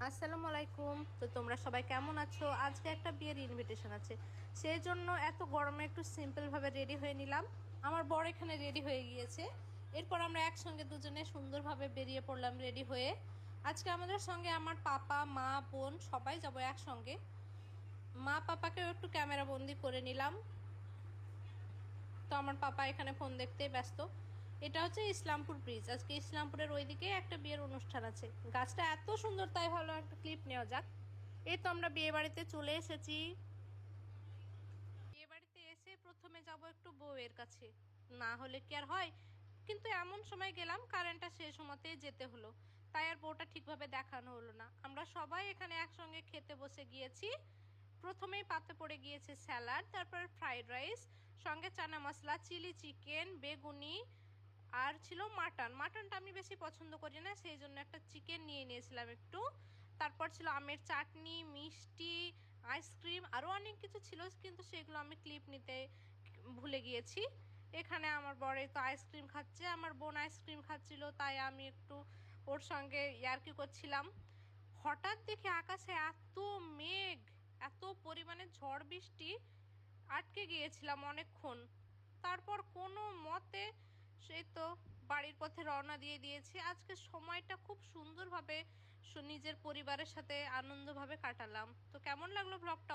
আসসালামু আলাইকুম। তো তোমরা সবাই কেমন আছো? আজকে একটা বিয়ের ইনভিটেশন আছে, সেই জন্য এত গরমে একটু সিম্পলভাবে রেডি হয়ে নিলাম। আমার বর এখানে রেডি হয়ে গিয়েছে। এরপর আমরা একসঙ্গে দুজনে সুন্দরভাবে বেরিয়ে পড়লাম রেডি হয়ে। আজকে আমাদের সঙ্গে আমার পাপা, মা, বোন সবাই যাবো একসঙ্গে। মা পাপাকেও একটু ক্যামেরা বন্দি করে নিলাম। তো আমার পাপা এখানে ফোন দেখতে ব্যস্ত। এটা হচ্ছে ইসলামপুর ব্রিজ। আজকে ইসলামপুরের ওইদিকে একটা বিয়ের অনুষ্ঠান আছে। গাছটা এত সুন্দর, তাই ভালো একটা ক্লিপ নেওয়া যাক। এই তো আমরা বিয়ে বাড়িতে চলে এসেছি। বিয়ে বাড়িতে এসে প্রথমে যাব একটু বউয়ের কাছে, না হলে কি আর হয়। কিন্তু এমন সময় গেলাম কারেন্টটা শেষ হতেই যেতে হলো, তাই আর বউটা ঠিকভাবে দেখানো হলো না। আমরা সবাই এখানে একসঙ্গে খেতে বসে গিয়েছি। প্রথমেই পাতে পড়ে গিয়েছে স্যালাড, তারপর ফ্রাইড রাইস, সঙ্গে চানা মশলা, চিলি চিকেন, বেগুনি, আর ছিল মাটন। মাটনটা আমি বেশি পছন্দ করি না, সেই জন্য একটা চিকেন নিয়ে নিয়েছিলাম একটু। তারপর ছিল আমের চাটনি, মিষ্টি, আইসক্রিম, আরও অনেক কিছু ছিল, কিন্তু সেগুলো আমি ক্লিপ নিতে ভুলে গিয়েছি। এখানে আমার বড় তো আইসক্রিম খাচ্ছে, আমার বোন আইসক্রিম খাচ্ছিল, তাই আমি একটু ওর সঙ্গে ইয়ার্কি করছিলাম। হঠাৎ দেখি আকাশে এত মেঘ, এত পরিমাণে ঝড় বৃষ্টি, আটকে গিয়েছিলাম অনেকক্ষণ। তারপর কোনো মতে সেই তো বাড়ির পথে রওনা দিয়ে দিয়েছি। আজকে সময়টা খুব সুন্দরভাবে নিজের পরিবারের সাথে আনন্দভাবে কাটালাম। তো কেমন লাগলো ব্লগটা?